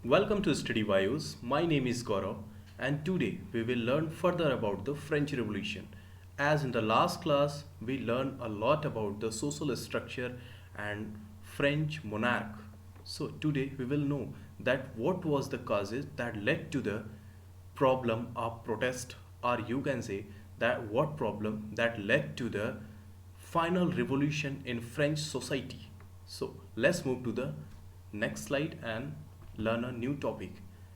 Welcome to Study Bios. My name is Gaurav, and today we will learn further about the French Revolution. As in the last class, we learned a lot about the social structure and French monarch. So today we will know that what was the causes that led to the problem of protest, or you can say that what problem that led to the final revolution in French society. So let's move to the next slide and learn a new topic.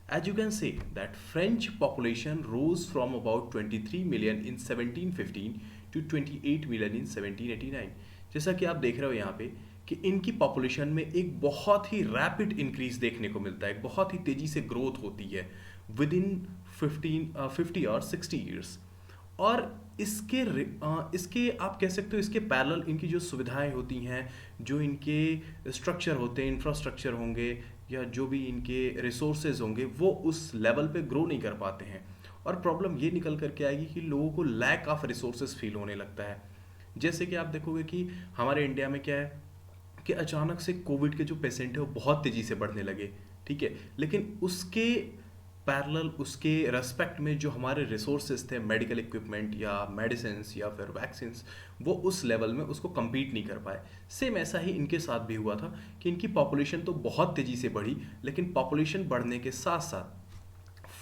As you can see that French population rose from about 23 million in 1715 to 28 million in 1789. जैसा कि आप देख रहे हो यहाँ पे कि इनकी पॉपुलेशन में एक बहुत ही रैपिड इंक्रीज देखने को मिलता है, बहुत ही तेजी से ग्रोथ होती है विद इन 50 और 60 ईयर्स। और इसके आप कह सकते हो इसके पैरेलल इनकी जो सुविधाएं होती हैं, जो इनके स्ट्रक्चर होते हैं, इंफ्रास्ट्रक्चर होंगे या जो भी इनके रिसोर्सेज होंगे, वो उस लेवल पे ग्रो नहीं कर पाते हैं। और प्रॉब्लम ये निकल करके आएगी कि लोगों को लैक ऑफ रिसोर्सेज फील होने लगता है। जैसे कि आप देखोगे कि हमारे इंडिया में क्या है कि अचानक से कोविड के जो पेशेंट है वो बहुत तेज़ी से बढ़ने लगे, ठीक है, लेकिन उसके पैरेलल उसके रेस्पेक्ट में जो हमारे रिसोर्सेज थे, मेडिकल इक्विपमेंट या मेडिसिन या फिर वैक्सीन, वो उस लेवल में उसको compete नहीं कर पाए। सेम ऐसा ही इनके साथ भी हुआ था कि इनकी पॉपुलेशन तो बहुत तेज़ी से बढ़ी, लेकिन पॉपुलेशन बढ़ने के साथ साथ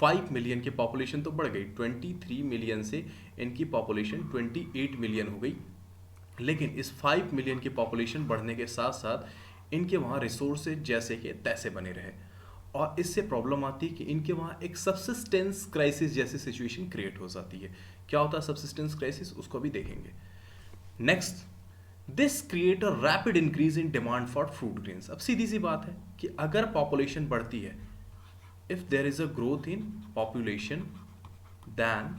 5 मिलियन की पॉपुलेशन तो बढ़ गई, 23 मिलियन से इनकी पॉपुलेशन 28 मिलियन हो गई। लेकिन इस 5 मिलियन की पॉपुलेशन बढ़ने के साथ साथ इनके वहाँ रिसोर्सेज जैसे कि तैसे बने रहे, और इससे प्रॉब्लम आती है कि इनके वहाँ एक सब्सिस्टेंस क्राइसिस जैसी सिचुएशन क्रिएट हो जाती है। क्या होता है सब्सिस्टेंस क्राइसिस, उसको भी देखेंगे। Next, this create a rapid increase in demand for food grains. अब सीधी सी बात है कि अगर पॉपुलेशन बढ़ती है, if there is a growth in population, then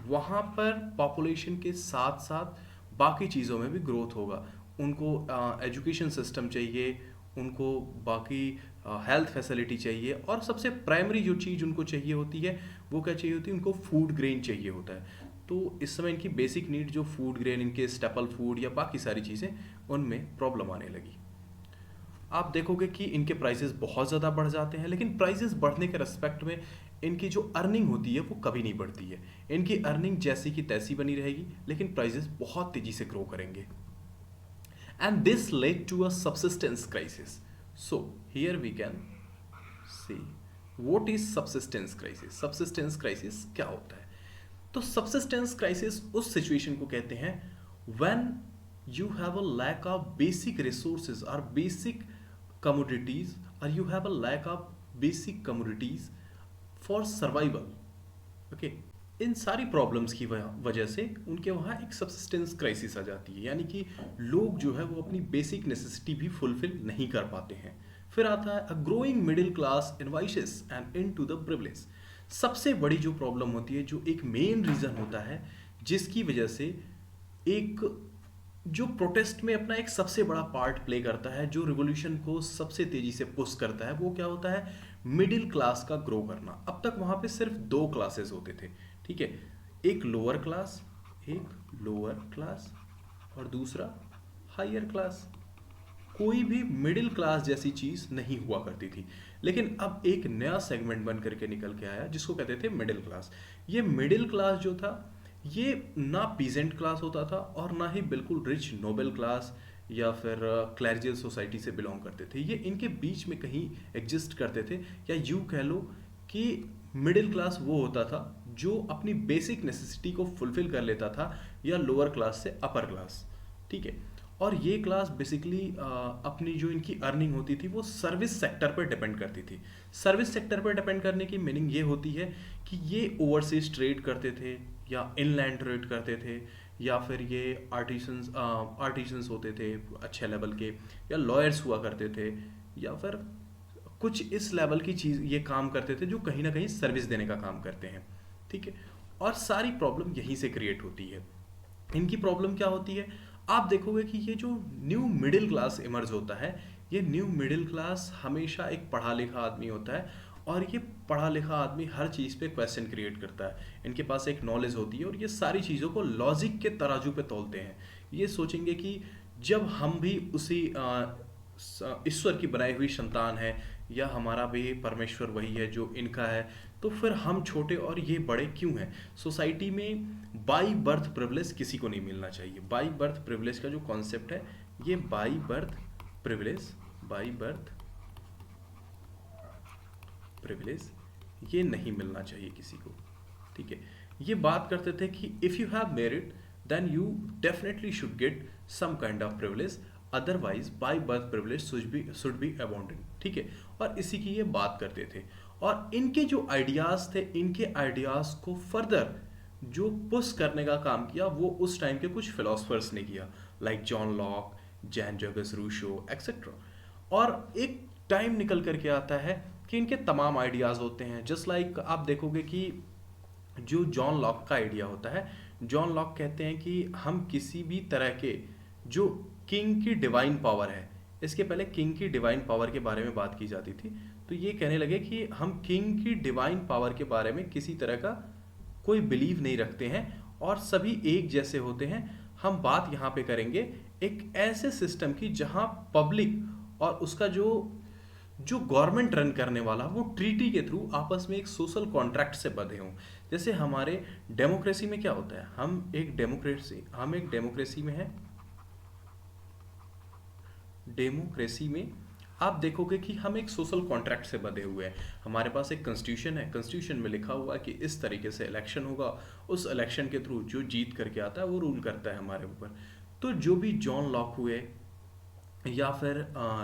वहाँ पर पॉपुलेशन के साथ साथ बाकी चीज़ों में भी ग्रोथ होगा। उनको एजुकेशन सिस्टम चाहिए, उनको बाकी हेल्थ फैसिलिटी चाहिए, और सबसे प्राइमरी जो चीज़ उनको चाहिए होती है वो क्या चाहिए होती है, उनको फूड ग्रेन चाहिए होता है। तो इस समय इनकी बेसिक नीड जो फूड ग्रेन, इनके स्टेपल फूड या बाकी सारी चीज़ें, उनमें प्रॉब्लम आने लगी। आप देखोगे कि इनके प्राइसेस बहुत ज़्यादा बढ़ जाते हैं, लेकिन प्राइसेस बढ़ने के रेस्पेक्ट में इनकी जो अर्निंग होती है वो कभी नहीं बढ़ती है। इनकी अर्निंग जैसी की तैसी बनी रहेगी, लेकिन प्राइसेस बहुत तेज़ी से ग्रो करेंगे। And this led to a subsistence crisis. So here we can see what is subsistence crisis. Subsistence crisis क्या होता है? तो subsistence crisis उस situation को कहते हैं when you have a lack of basic resources or basic commodities, or you have a lack of basic commodities for survival. Okay, इन सारी प्रॉब्लम्स की वजह से उनके वहाँ एक सब्सिस्टेंस क्राइसिस आ जाती है, यानी कि लोग जो है वो अपनी बेसिक नेसेसिटी भी फुलफिल नहीं कर पाते हैं। फिर आता है a growing middle class invoices and in to the privilege. सबसे बड़ी जो प्रॉब्लम होती है, जो एक मेन रीज़न होता है जिसकी वजह से एक जो प्रोटेस्ट में अपना एक सबसे बड़ा पार्ट प्ले करता है, जो रिवोल्यूशन को सबसे तेजी से पुश करता है, वो क्या होता है, मिडिल क्लास का ग्रो करना। अब तक वहाँ पे सिर्फ दो क्लासेस होते थे, ठीक है, एक लोअर क्लास और दूसरा हायर क्लास। कोई भी मिडिल क्लास जैसी चीज़ नहीं हुआ करती थी। लेकिन अब एक नया सेगमेंट बन करके निकल के आया जिसको कहते थे मिडिल क्लास। ये मिडिल क्लास जो था, ये ना पीजेंट क्लास होता था और ना ही बिल्कुल रिच नोबल क्लास या फिर क्लैरिजियल सोसाइटी से बिलोंग करते थे। ये इनके बीच में कहीं एग्जिस्ट करते थे, या यूँ कह लो कि मिडिल क्लास वो होता था जो अपनी बेसिक नेसेसिटी को फुलफिल कर लेता था, या लोअर क्लास से अपर क्लास, ठीक है। और ये क्लास बेसिकली अपनी जो इनकी अर्निंग होती थी वो सर्विस सेक्टर पर डिपेंड करती थी। सर्विस सेक्टर पर डिपेंड करने की मीनिंग ये होती है कि ये ओवरसीज ट्रेड करते थे, या इनलैंड ट्रेड करते थे, या फिर ये आर्टिसंस होते थे अच्छे लेवल के, या लॉयर्स हुआ करते थे, या फिर कुछ इस लेवल की चीज़ ये काम करते थे जो कहीं ना कहीं सर्विस देने का काम करते हैं, ठीक है। और सारी प्रॉब्लम यहीं से क्रिएट होती है। इनकी प्रॉब्लम क्या होती है, आप देखोगे कि ये जो न्यू मिडिल क्लास इमर्ज होता है, ये न्यू मिडिल क्लास हमेशा एक पढ़ा लिखा आदमी होता है, और ये पढ़ा लिखा आदमी हर चीज़ पे क्वेश्चन क्रिएट करता है। इनके पास एक नॉलेज होती है और ये सारी चीज़ों को लॉजिक के तराजू पे तोलते हैं। ये सोचेंगे कि जब हम भी उसी ईश्वर की बनाई हुई संतान है, या हमारा भी परमेश्वर वही है जो इनका है, तो फिर हम छोटे और ये बड़े क्यों हैं? सोसाइटी में बाई बर्थ प्रिविलेज किसी को नहीं मिलना चाहिए। बाई बर्थ प्रिविलेज का जो कॉन्सेप्ट है, ये by birth privilege, by birth privilege ये नहीं मिलना चाहिए किसी को, ठीक है। ये बात करते थे कि if you have merit then you definitely should get some kind of privilege, otherwise by birth privilege should be abandoned, ठीक है। और इसी की ये बात करते थे, और इनके जो आइडियाज़ थे, इनके आइडियाज़ को फर्दर जो पुश करने का काम किया वो उस टाइम के कुछ फिलोसफर्स ने किया, like John Locke, Jean Jacques Rousseau etcetera. और एक टाइम निकल करके आता है कि इनके तमाम आइडियाज़ होते हैं, जस्ट लाइक आप देखोगे कि जो जॉन लॉक का आइडिया होता है, जॉन लॉक कहते हैं कि हम किसी भी तरह के जो किंग की डिवाइन पावर है, इसके पहले किंग की डिवाइन पावर के बारे में बात की जाती थी, तो ये कहने लगे कि हम किंग की डिवाइन पावर के बारे में किसी तरह का कोई बिलीव नहीं रखते हैं और सभी एक जैसे होते हैं। हम बात यहाँ पे करेंगे एक ऐसे सिस्टम की जहाँ पब्लिक और उसका जो जो गवर्नमेंट रन करने वाला वो ट्रीटी के थ्रू आपस में एक सोशल कॉन्ट्रैक्ट से बंधे हों। जैसे हमारे डेमोक्रेसी में क्या होता है, हम एक डेमोक्रेसी में हैं। डेमोक्रेसी में आप देखोगे कि हम एक सोशल कॉन्ट्रैक्ट से बंधे हुए हैं। हमारे पास एक कॉन्स्टिट्यूशन है, कॉन्स्टिट्यूशन में लिखा हुआ है कि इस तरीके से इलेक्शन होगा, उस इलेक्शन के थ्रू जो जीत करके आता है वो रूल करता है हमारे ऊपर। तो जो भी जॉन लॉक हुए या फिर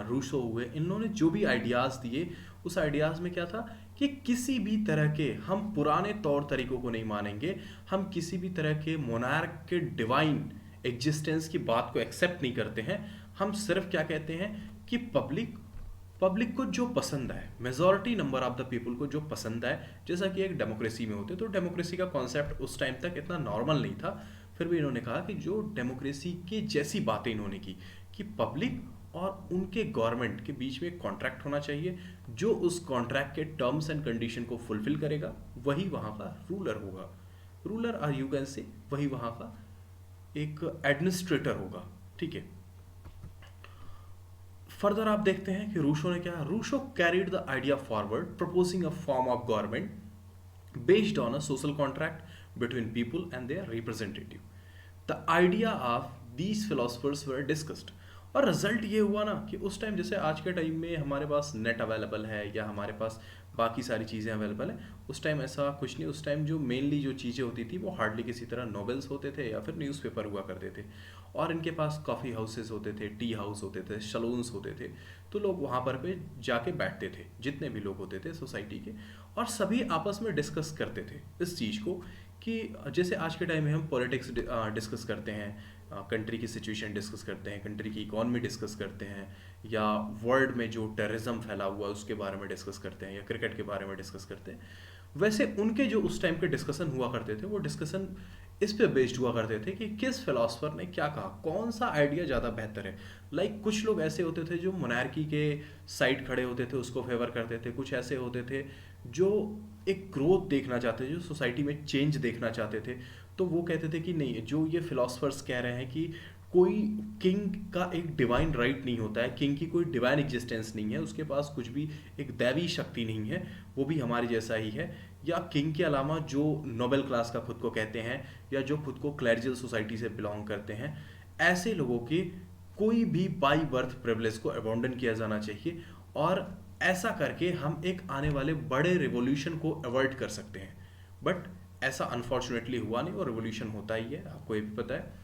रूसो हुए, इन लोगों ने जो भी आइडियाज़ दिए, उस आइडियाज़ में क्या था कि किसी भी तरह के हम पुराने तौर तरीकों को नहीं मानेंगे, हम किसी भी तरह के मोनार्क के डिवाइन एग्जिस्टेंस की बात को एक्सेप्ट नहीं करते हैं। हम सिर्फ क्या कहते हैं कि पब्लिक को जो पसंद है, majority number of the people को जो पसंद है, जैसा कि एक डेमोक्रेसी में होते, तो डेमोक्रेसी का कॉन्सेप्ट उस टाइम तक इतना नॉर्मल नहीं था। फिर भी इन्होंने कहा कि जो डेमोक्रेसी के जैसी बातें इन्होंने की कि पब्लिक और उनके गवर्नमेंट के बीच में एक कॉन्ट्रैक्ट होना चाहिए, जो उस कॉन्ट्रैक्ट के टर्म्स एंड कंडीशन को फुलफिल करेगा वही वहाँ का रूलर होगा। रूलर और यू कैन से वही वहाँ का एक एडमिनिस्ट्रेटर होगा, ठीक है। फर्दर आप देखते हैं कि रूसो ने क्या, Rousseau carried the idea forward, proposing a form of government based on a social contract between people and their representative. The idea of these philosophers were discussed, और रिजल्ट ये हुआ ना कि उस टाइम, जैसे आज के टाइम में हमारे पास नेट अवेलेबल है या हमारे पास बाकी सारी चीज़ें अवेलेबल है, उस टाइम ऐसा कुछ नहीं। उस टाइम जो मेनली जो चीज़ें होती थी वो हार्डली किसी तरह नॉवेल्स होते थे या फिर न्यूज़पेपर हुआ करते थे, और इनके पास कॉफ़ी हाउसेस होते थे, टी हाउस होते थे, सलून्स होते थे। तो लोग वहाँ पर पे जाके बैठते थे, जितने भी लोग होते थे सोसाइटी के, और सभी आपस में डिस्कस करते थे इस चीज़ को कि जैसे आज के टाइम में हम पॉलिटिक्स डिस्कस करते हैं, कंट्री की सिचुएशन डिस्कस करते हैं, कंट्री की इकॉनमी डिस्कस करते हैं, या वर्ल्ड में जो टेररिज्म फैला हुआ है उसके बारे में डिस्कस करते हैं, या क्रिकेट के बारे में डिस्कस करते हैं। वैसे उनके जो उस टाइम के डिस्कशन हुआ करते थे, वो डिस्कशन इस पे बेस्ड हुआ करते थे कि किस फिलोसफर ने क्या कहा, कौन सा आइडिया ज़्यादा बेहतर है। लाइक कुछ लोग ऐसे होते थे जो मोनार्की के साइड खड़े होते थे, उसको फेवर करते थे। कुछ ऐसे होते थे जो एक ग्रोथ देखना चाहते थे, जो सोसाइटी में चेंज देखना चाहते थे, तो वो कहते थे कि नहीं, जो ये फिलोसफर्स कह रहे हैं कि कोई किंग का एक डिवाइन राइट नहीं होता है, किंग की कोई डिवाइन एग्जिस्टेंस नहीं है, उसके पास कुछ भी एक दैवी शक्ति नहीं है, वो भी हमारे जैसा ही है। या किंग के अलावा जो नोबेल क्लास का खुद को कहते हैं, या जो खुद को क्लैरिकल सोसाइटी से बिलोंग करते हैं, ऐसे लोगों के कोई भी बाई बर्थ प्रिविलेज को अबॉन्डन किया जाना चाहिए, और ऐसा करके हम एक आने वाले बड़े रिवॉल्यूशन को अवॉइड कर सकते हैं। बट ऐसा अनफॉर्चुनेटली हुआ नहीं, और रिवॉल्यूशन होता ही है, आपको ये भी पता है।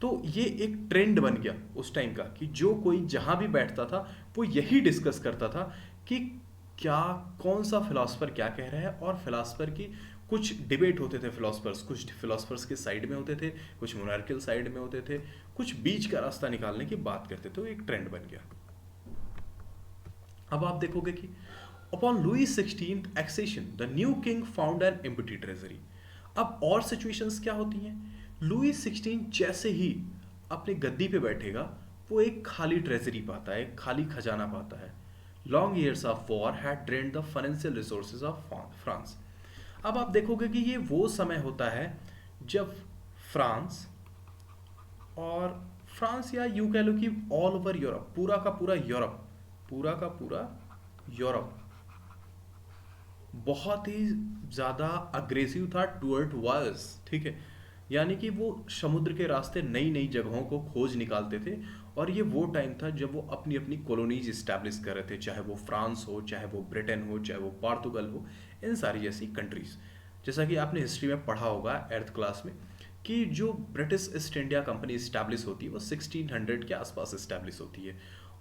तो ये एक ट्रेंड बन गया उस टाइम का कि जो कोई जहां भी बैठता था वो यही डिस्कस करता था कि क्या, कौन सा फिलोसफर क्या कह रहा है। और फिलोसफर की कुछ डिबेट होते थे, फिलोसफर्स कुछ फिलोसफर्स के साइड में होते थे, कुछ मोनार्कियल साइड में होते थे, कुछ बीच का रास्ता निकालने की बात करते थे। तो एक ट्रेंड बन गया। अब आप देखोगे कि upon Louis 16th accession the new king found an empty treasury. अब और सिचुएशंस क्या होती हैं, लुई 16 जैसे ही अपनी गद्दी पे बैठेगा, वो एक खाली ट्रेजरी पाता है, एक खाली खजाना पाता है। Long years of war had drained the financial resources of France. अब आप देखोगे कि ये वो समय होता है जब फ्रांस और फ्रांस या यूं कह लो कि ऑल ओवर यूरोप, पूरा का पूरा यूरोप बहुत ही ज़्यादा अग्रेसिव था टुवर्ड वार्स, ठीक है। यानी कि वो समुद्र के रास्ते नई नई जगहों को खोज निकालते थे। और ये वो टाइम था जब वो अपनी अपनी कॉलोनीज इस्टेब्लिश कर रहे थे, चाहे वो फ्रांस हो, चाहे वो ब्रिटेन हो, चाहे वो पोर्तुगल हो, इन सारी जैसी कंट्रीज। जैसा कि आपने हिस्ट्री में पढ़ा होगा एट्थ क्लास में कि जो British east India company establish होती है वो 1600 के आसपास इस्टेब्लिश होती है।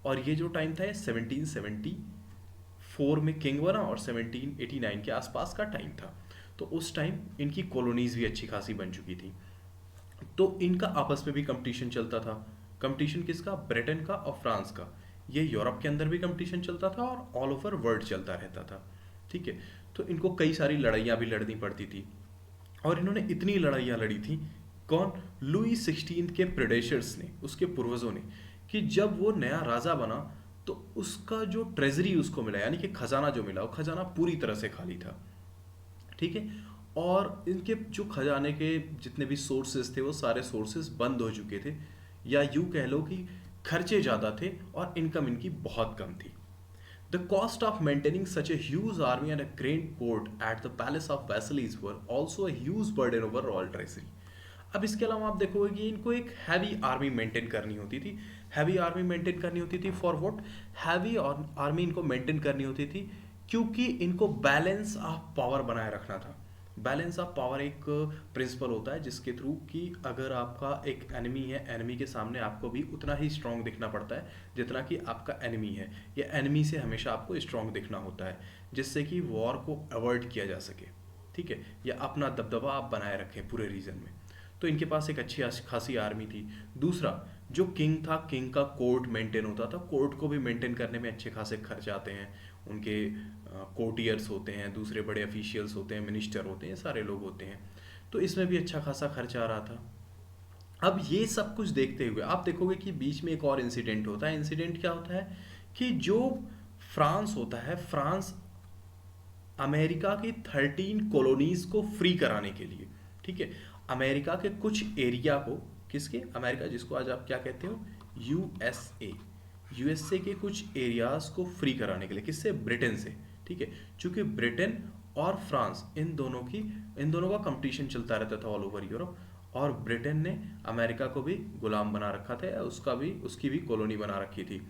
और ये जो टाइम था ये 1774 में किंग बना और 1789 के आसपास का टाइम था। तो उस टाइम इनकी कॉलोनीज भी अच्छी खासी बन चुकी थी। तो इनका आपस में भी कंपटीशन चलता था। कंपटीशन किसका? ब्रिटेन का और फ्रांस का। ये यूरोप के अंदर भी कंपटीशन चलता था और ऑल ओवर वर्ल्ड चलता रहता था, ठीक है। तो इनको कई सारी लड़ाइयाँ भी लड़नी पड़ती थी। और इन्होंने इतनी लड़ाइयाँ लड़ी थी, कौन? लुई 16 के प्रेडेशर्स ने, उसके पूर्वजों ने, कि जब वो नया राजा बना तो उसका जो ट्रेजरी उसको मिला, यानी कि खजाना जो मिला, वो खजाना पूरी तरह से खाली था, ठीक है। और इनके जो खजाने के जितने भी सोर्सेज थे वो सारे सोर्सेज बंद हो चुके थे, या यूं कह लो कि खर्चे ज़्यादा थे और इनकम इनकी बहुत कम थी। The cost of maintaining such a huge army and a grand court at the palace of Versailles were also a huge burden over royal treasury. अब इसके अलावा आप देखोगे कि इनको एक हैवी आर्मी मेंटेन करनी होती थी। हैवी आर्मी मेंटेन करनी होती थी फॉर व्हाट? हैवी आर्मी इनको मेंटेन करनी होती थी क्योंकि इनको बैलेंस ऑफ पावर बनाए रखना था। बैलेंस ऑफ पावर एक प्रिंसिपल होता है जिसके थ्रू कि अगर आपका एक एनिमी है, एनिमी के सामने आपको भी उतना ही स्ट्रांग दिखना पड़ता है जितना कि आपका एनिमी है, या एनिमी से हमेशा आपको स्ट्रांग दिखना होता है जिससे कि वॉर को अवॉइड किया जा सके, ठीक है, या अपना दबदबा आप बनाए रखें पूरे रीजन में। तो इनके पास एक अच्छी खासी आर्मी थी। दूसरा, जो किंग था, किंग का कोर्ट मेंटेन होता था। कोर्ट को भी मेंटेन करने में अच्छे खासे खर्च आते हैं। उनके कोर्टियर्स होते हैं, दूसरे बड़े ऑफिशियल्स होते हैं, मिनिस्टर होते हैं, सारे लोग होते हैं। तो इसमें भी अच्छा खासा खर्च आ रहा था। अब ये सब कुछ देखते हुए आप देखोगे कि बीच में एक और इंसिडेंट होता है। इंसिडेंट क्या होता है कि जो फ्रांस होता है, फ्रांस अमेरिका की 13 कॉलोनीज को फ्री कराने के लिए, ठीक है, अमेरिका के कुछ एरिया को, किसके? अमेरिका, जिसको आज आप क्या कहते हो? यूएसए। यूएसए के कुछ एरियाज को फ्री कराने के लिए, किससे? ब्रिटेन से, ठीक है। चूंकि ब्रिटेन और फ्रांस इन दोनों का कंपटीशन चलता रहता था ऑल ओवर यूरोप, और ब्रिटेन ने अमेरिका को भी गुलाम बना रखा था, या उसकी भी कॉलोनी बना रखी थी।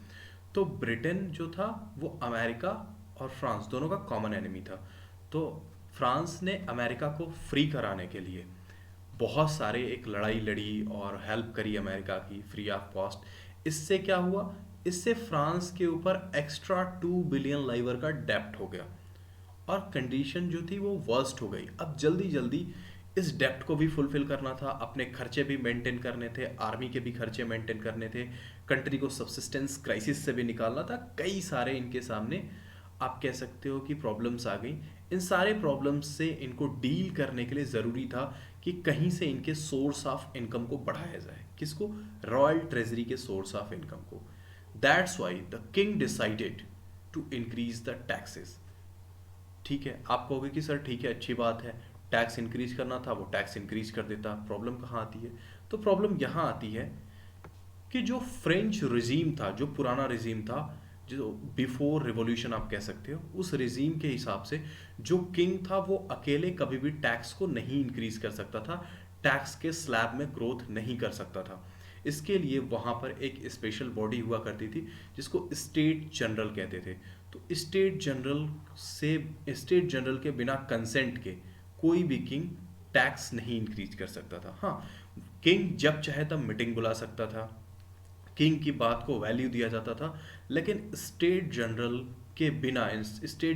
तो ब्रिटेन जो था वो अमेरिका और फ्रांस दोनों का कॉमन एनिमी था। तो फ्रांस ने अमेरिका को फ्री कराने के लिए बहुत सारे एक लड़ाई लड़ी और हेल्प करी अमेरिका की फ्री ऑफ कॉस्ट। इससे क्या हुआ? इससे फ्रांस के ऊपर एक्स्ट्रा 2 बिलियन लाइवर का डेप्ट हो गया और कंडीशन जो थी वो वर्स्ट हो गई। अब जल्दी जल्दी इस डेप्ट को भी फुलफिल करना था, अपने खर्चे भी मेंटेन करने थे, आर्मी के भी खर्चे मेंटेन करने थे, कंट्री को सब्सिस्टेंस क्राइसिस से भी निकालना था। कई सारे इनके सामने आप कह सकते हो कि प्रॉब्लम्स आ गई। इन सारे प्रॉब्लम्स से इनको डील करने के लिए ज़रूरी था कि कहीं से इनके सोर्स ऑफ इनकम को बढ़ाया जाए। किसको? रॉयल ट्रेजरी के सोर्स ऑफ इनकम को। That's why the king decided to increase the taxes. ठीक है, आप कहोगे कि सर ठीक है, अच्छी बात है, टैक्स इंक्रीज करना था, वो टैक्स इंक्रीज कर देता। प्रॉब्लम कहाँ आती है? तो प्रॉब्लम यहाँ आती है कि जो फ्रेंच रिजीम था, जो पुराना रिजीम था, जो बिफोर रिवॉल्यूशन आप कह सकते हो, उस रिजीम के हिसाब से जो किंग था वो अकेले कभी भी टैक्स को नहीं इंक्रीज कर सकता था, टैक्स के स्लैब में ग्रोथ नहीं कर सकता था। इसके लिए वहाँ पर एक स्पेशल बॉडी हुआ करती थी जिसको स्टेट जनरल कहते थे। तो स्टेट जनरल के बिना कंसेंट के कोई भी किंग टैक्स नहीं इंक्रीज कर सकता था। हाँ, किंग जब चाहे तब मीटिंग बुला सकता था, किंग की बात को वैल्यू दिया जाता था, लेकिन स्टेट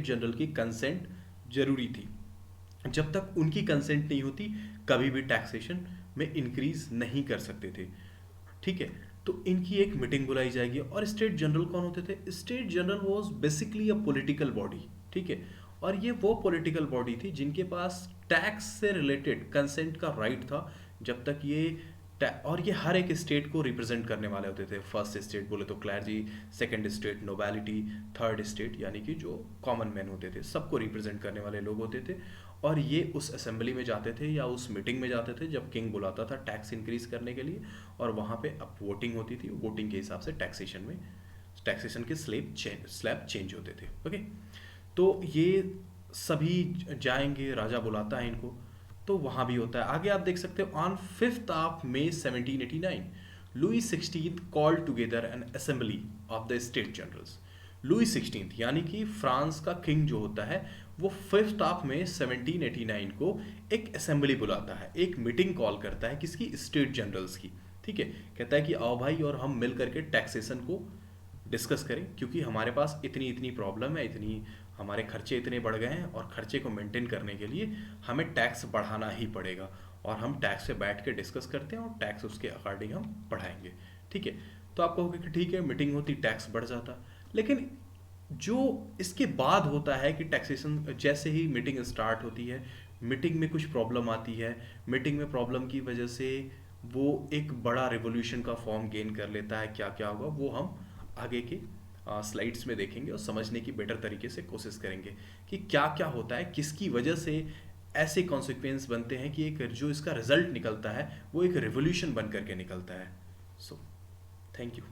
जनरल की कंसेंट जरूरी थी। जब तक उनकी कंसेंट नहीं होती कभी भी टैक्सेशन में इंक्रीज नहीं कर सकते थे, ठीक है। तो इनकी एक मीटिंग बुलाई जाएगी। और स्टेट जनरल कौन होते थे? State general was basically a political body, ठीक है। और ये वो पॉलिटिकल बॉडी थी जिनके पास टैक्स से रिलेटेड कंसेंट का राइट था। जब तक और ये हर एक स्टेट को रिप्रेजेंट करने वाले होते थे। फर्स्ट स्टेट बोले तो क्लैरजी, सेकंड स्टेट नोबैलिटी, थर्ड स्टेट यानी कि जो कॉमन मैन होते थे, सबको रिप्रेजेंट करने वाले लोग होते थे। और ये उस असेंबली में जाते थे या उस मीटिंग में जाते थे जब किंग बुलाता था टैक्स इंक्रीज करने के लिए, और वहाँ पे अब वोटिंग होती थी, वोटिंग के हिसाब से टैक्सेशन के स्लैब चेंज होते थे। ओके, तो ये सभी जाएंगे, राजा बुलाता है इनको, तो वहाँ भी होता है। आगे आप देख सकते हो, on 5 May 1789 Louis 16 called together an assembly of the state generals. Louis 16 यानी कि फ्रांस का किंग जो होता है, वो 5 मई 1789 को एक असेंबली बुलाता है, एक मीटिंग कॉल करता है, किसकी? स्टेट जनरल्स की। ठीक है, कहता है कि आओ भाई और हम मिल करके टैक्सेशन को डिस्कस करें, क्योंकि हमारे पास इतनी इतनी प्रॉब्लम है, इतनी हमारे खर्चे इतने बढ़ गए हैं, और खर्चे को मेंटेन करने के लिए हमें टैक्स बढ़ाना ही पड़ेगा, और हम टैक्स पे बैठ के डिस्कस करते हैं और टैक्स उसके अकॉर्डिंग हम बढ़ाएंगे। ठीक है, तो आप कहोगे कि ठीक है, मीटिंग होती, टैक्स बढ़ जाता, लेकिन जो इसके बाद होता है कि टैक्सेशन, जैसे ही मीटिंग स्टार्ट होती है, मीटिंग में कुछ प्रॉब्लम आती है, मीटिंग में प्रॉब्लम की वजह से वो एक बड़ा रिवोल्यूशन का फॉर्म गेन कर लेता है। क्या क्या होगा वो हम आगे के स्लाइड्स में देखेंगे और समझने की बेटर तरीके से कोशिश करेंगे कि क्या क्या होता है, किसकी वजह से ऐसे कॉन्सिक्वेंस बनते हैं कि एक जो इसका रिजल्ट निकलता है वो एक रिवोल्यूशन बन करके निकलता है। So thank you.